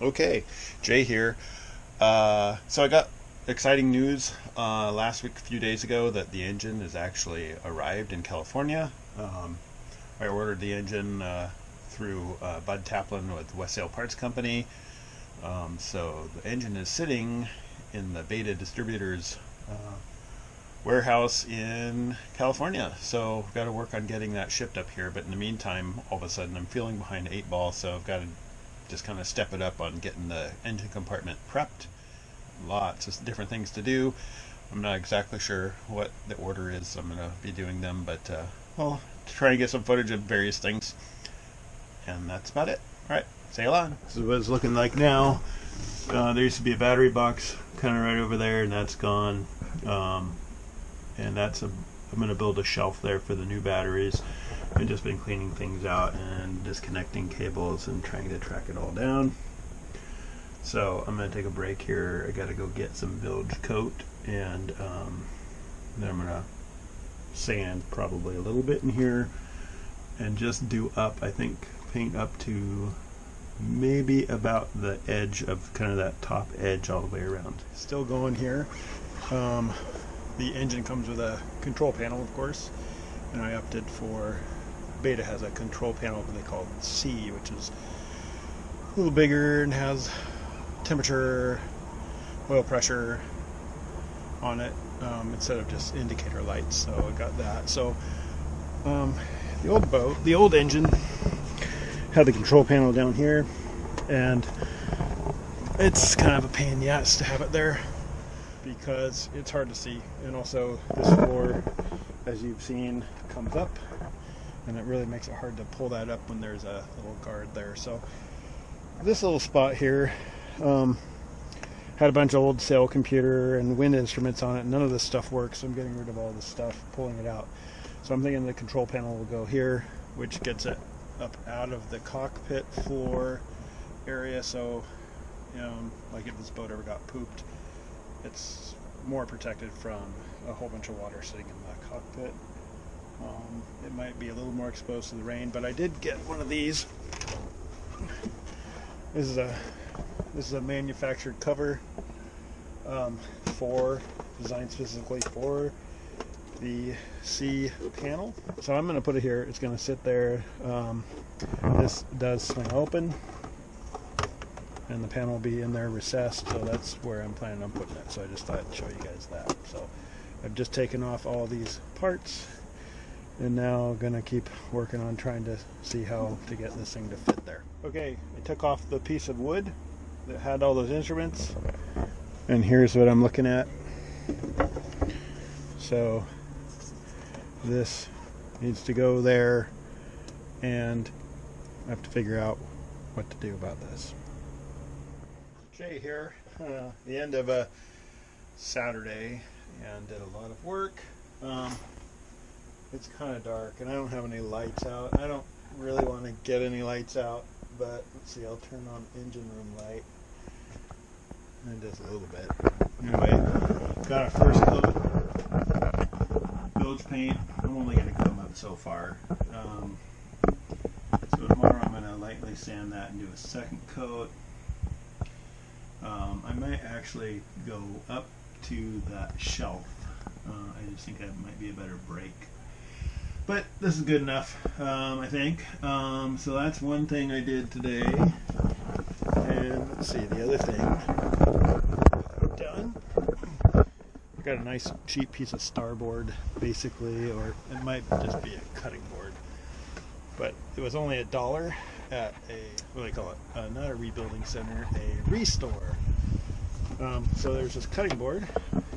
Okay, Jay here. So I got exciting news last week, a few days ago, that the engine has actually arrived in California. I ordered the engine through Bud Taplin with Westsail Parts Company. So the engine is sitting in the Beta Distributors warehouse in California. So I've got to work on getting that shipped up here. But in the meantime, all of a sudden, I'm feeling behind the eight ball, so I've got to just kind of step it up on getting the engine compartment prepped. Lots of different things to do. I'm not exactly sure what the order is. I'm going to be doing them, but well, to try and get some footage of various things. And that's about it. All right, sail on. This is what it's looking like now. There used to be a battery box kind of right over there, and that's gone. And I'm going to build a shelf there for the new batteries. I've just been cleaning things out and disconnecting cables and trying to track it all down. So I'm going to take a break here. I got to go get some bilge coat, and then I'm going to sand probably a little bit in here and just do up, I think, paint up to maybe about the edge of kind of that top edge all the way around. Still going here. The engine comes with a control panel, of course, and I opted for Beta has a control panel that they call C, which is a little bigger and has temperature, oil pressure on it, instead of just indicator lights. So I got that. So the old engine had the control panel down here, and it's kind of a pain in the ass to have it there because it's hard to see, and also this floor, as you've seen, comes up, and it really makes it hard to pull that up when there's a little guard there. So this little spot here had a bunch of old sail computer and wind instruments on it. None of this stuff works, so I'm getting rid of all this stuff, pulling it out. So I'm thinking the control panel will go here, which gets it up out of the cockpit floor area. So like if this boat ever got pooped, it's more protected from a whole bunch of water sitting in the cockpit. It might be a little more exposed to the rain, but I did get one of these. This is a manufactured cover, designed specifically for the C panel. So I'm going to put it here. It's going to sit there. This does swing open, and the panel will be in there recessed, so that's where I'm planning on putting it. So I just thought I'd show you guys that. So I've just taken off all these parts, and now I'm going to keep working on trying to see how to get this thing to fit there. Okay, I took off the piece of wood that had all those instruments, and here's what I'm looking at. So this needs to go there, and I have to figure out what to do about this. Jay here, the end of a Saturday, and did a lot of work. It's kind of dark, and I don't have any lights out. I don't really want to get any lights out, but let's see, I'll turn on engine room light. And it does a little bit. Anyway, got our first coat, bilge paint. I'm only going to come up so far. So tomorrow I'm going to lightly sand that and do a second coat. I might actually go up to that shelf. I just think that might be a better break. But this is good enough, I think. So that's one thing I did today. And let's see, the other thing I've done. I've got a nice cheap piece of starboard, basically, or it might just be a cutting board. But it was only $1 at what do they call it? Not a rebuilding center, a restore. So there's this cutting board,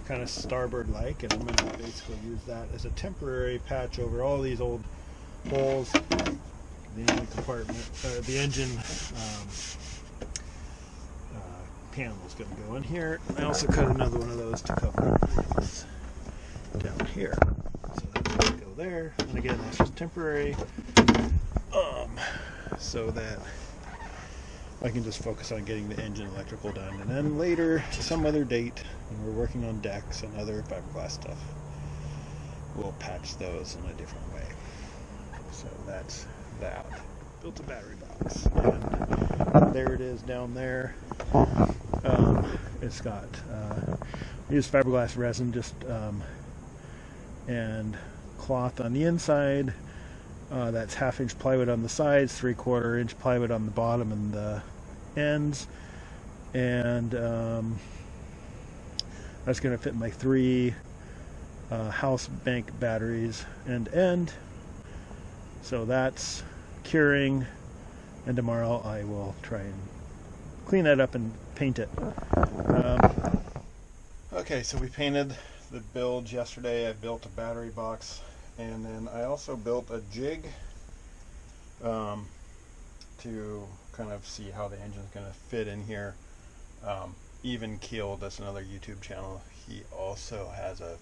kind of starboard-like, and I'm going to basically use that as a temporary patch over all these old holes. The engine compartment, the engine panel is going to go in here. I also cut another one of those to cover this down here. So that's going to go there. And again, that's just temporary, so that I can just focus on getting the engine electrical done, and then later, some other date, when we're working on decks and other fiberglass stuff, we'll patch those in a different way. So that's that. built a battery box. And there it is down there. It's got used fiberglass resin, just and cloth on the inside. That's 1/2 inch plywood on the sides, 3/4 inch plywood on the bottom and the ends, and that's going to fit my 3 house bank batteries end to end. So that's curing, and tomorrow I will try and clean that up and paint it. Okay, so we painted the bilge yesterday. I built a battery box, and then I also built a jig to kind of see how the engine's going to fit in here. Even Keel, that's another YouTube channel, he also has a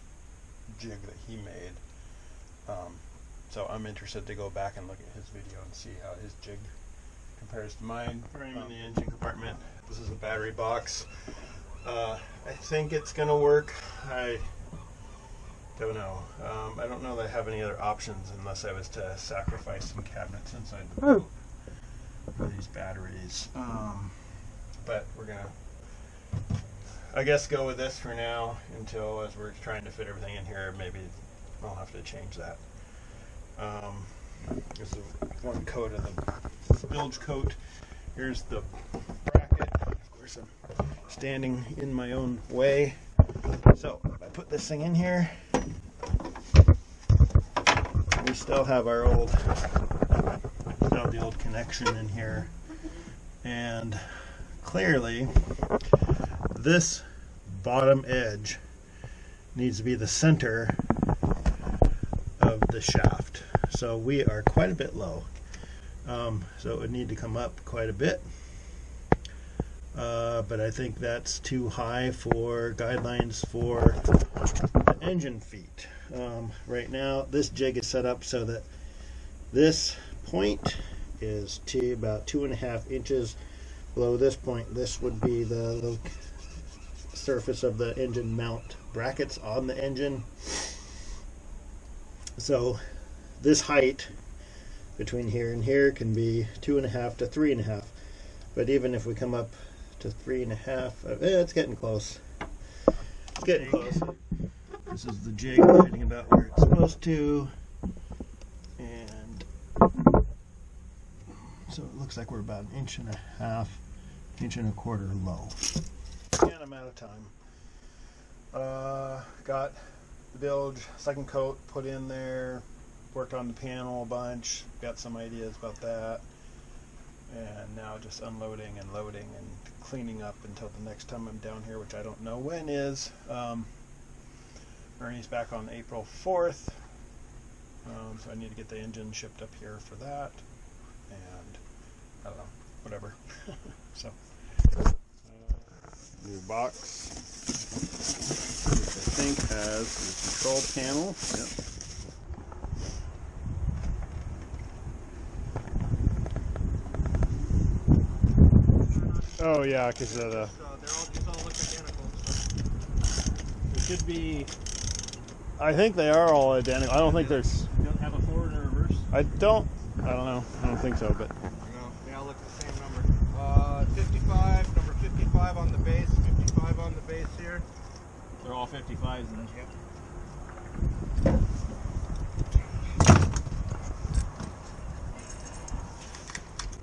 jig that he made. So I'm interested to go back and look at his video and see how his jig compares to mine. Frame in the engine compartment. This is a battery box. I think it's going to work. I don't know. I don't know that I have any other options unless I was to sacrifice some cabinets inside the boat for these batteries. But we're going to, I guess, go with this for now until, as we're trying to fit everything in here, maybe I'll have to change that. This is one coat of the bilge coat. Here's the bracket. Of course, I'm standing in my own way. So I put this thing in here. We still have our old, the old connection in here, and clearly this bottom edge needs to be the center of the shaft. So we are quite a bit low. So it would need to come up quite a bit. But I think that's too high for guidelines for the engine feet. Right now, this jig is set up so that this point is to about 2.5 inches below this point. This would be the surface of the engine mount brackets on the engine. So this height between here and here can be 2.5 to 3.5. But even if we come up to 3.5, it's getting close. It's getting close. This is the jig sitting about where it's supposed to, and so it looks like we're about 1.5 inches, 1.25 low. And I'm out of time. Got the bilge, second coat put in there, worked on the panel a bunch, got some ideas about that, and now just unloading and loading and cleaning up until the next time I'm down here, which I don't know when is. Ernie's back on April 4th, so I need to get the engine shipped up here for that, and I don't know, whatever. So, new box, which I think has the control panel. Yep. Oh yeah, because the they're all look identical. it should be. I think they are all identical. I don't think there's. You don't have a forward and a reverse? I don't know. I don't think so, but. No, they all look the same number. 55, number 55 on the base, 55 on the base here. They're all 55s then. Yep.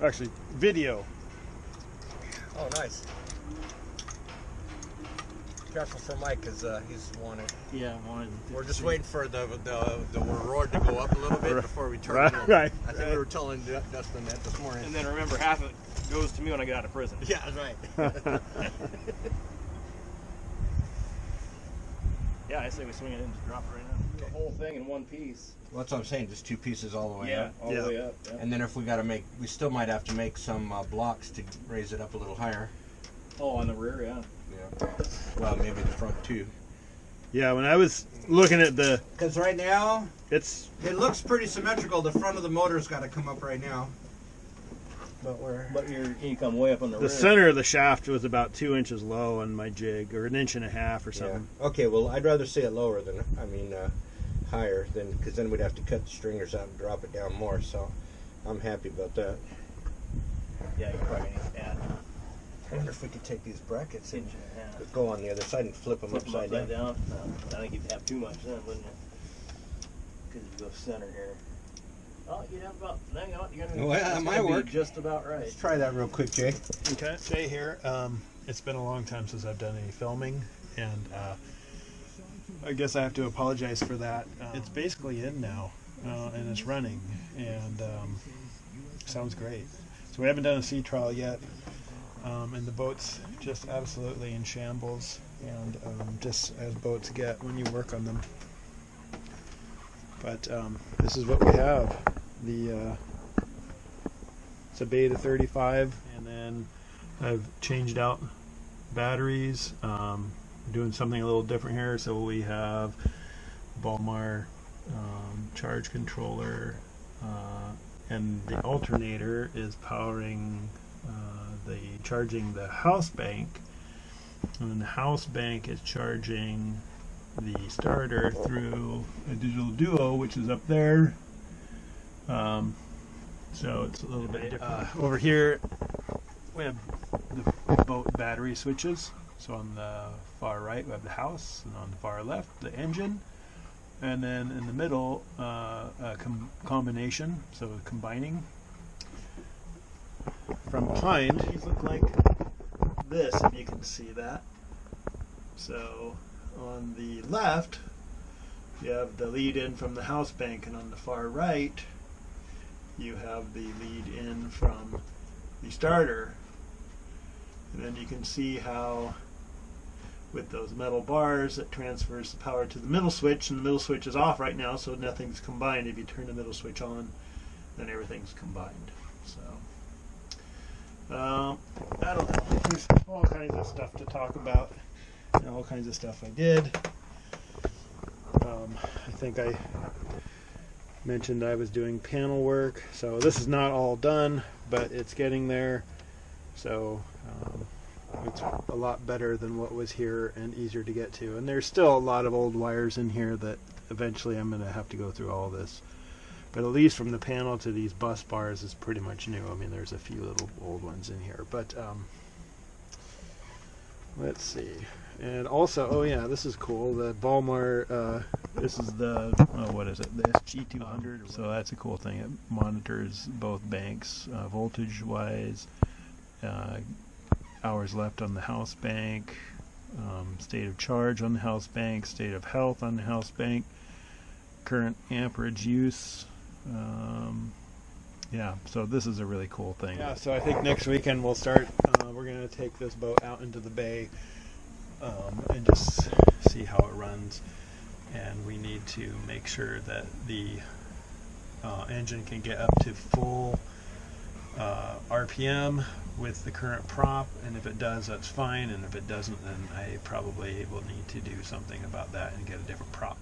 Actually, video. Oh, nice. Careful for Mike, because he's wanted. Yeah, wanted. We're just waiting for the roar to go up a little bit before we turn it. Right. I think we were telling Dustin that this morning. And then remember, half of it goes to me when I get out of prison. Yeah, that's right. Yeah, I say we swing it in, just drop it right now. The whole thing in one piece. Well, that's what I'm saying, just 2 pieces all the way up. All the way up. Yeah. And then if we got to make, we still might have to make some blocks to raise it up a little higher. Oh, on the rear, yeah. Yeah. Well, maybe the front too. Yeah, when I was looking at the, Because right now, it looks pretty symmetrical. The front of the motor's got to come up right now. But you come way up on the rear. the center of the shaft was about 2 inches low on my jig, or 1.5 inches or something. Yeah. Okay, well, I'd rather see it lower than, higher, than because then we'd have to cut the stringers out and drop it down more. So I'm happy about that. Yeah, you're probably gonna need to add I wonder if we could take these brackets and inch and a half. go on the other side and flip them Flip them upside down. down. I think you'd have too much then, wouldn't you? Because you go center here. Oh, you'd have about. Hang on, you're gonna. Well, that's that might gonna be work. Just about right. Let's try that real quick, Jay. Okay, Jay here. It's been a long time since I've done any filming, and I guess I have to apologize for that. It's basically in now, and it's running, and sounds great. So we haven't done a sea trial yet, and the boat's just absolutely in shambles, and just as boats get when you work on them. But this is what we have. It's a Beta 35, and then I've changed out batteries, doing something a little different here. So we have Balmar charge controller, and the alternator is powering charging the house bank, and then the house bank is charging the starter through a digital duo, which is up there. So it's a little bit different. Over here we have the boat battery switches. So on the far right we have the house, and on the far left the engine, and then in the middle a combination, so combining. From behind these look like this, if you can see that. So on the left you have the lead in from the house bank, and on the far right you have the lead in from the starter. And then you can see how with those metal bars it transfers the power to the middle switch, and the middle switch is off right now, so nothing's combined. If you turn the middle switch on, then everything's combined. So I don't know, there's all kinds of stuff to talk about, and all kinds of stuff I did. I think I mentioned I was doing panel work, so this is not all done, but it's getting there. So it's a lot better than what was here and easier to get to. And there's still a lot of old wires in here that eventually I'm going to have to go through all this. But at least from the panel to these bus bars is pretty much new. I mean, there's a few little old ones in here, but let's see. And also, oh yeah, this is cool. The Balmar, this is the, what is it? The SG200. So that's a cool thing. It monitors both banks, voltage-wise, hours left on the house bank, state of charge on the house bank, state of health on the house bank, current amperage use. Yeah, so this is a really cool thing. Yeah, so I think next weekend we'll start, we're going to take this boat out into the bay and just see how it runs. And we need to make sure that the engine can get up to full RPM with the current prop, and if it does, that's fine, and if it doesn't, then I probably will need to do something about that and get a different prop.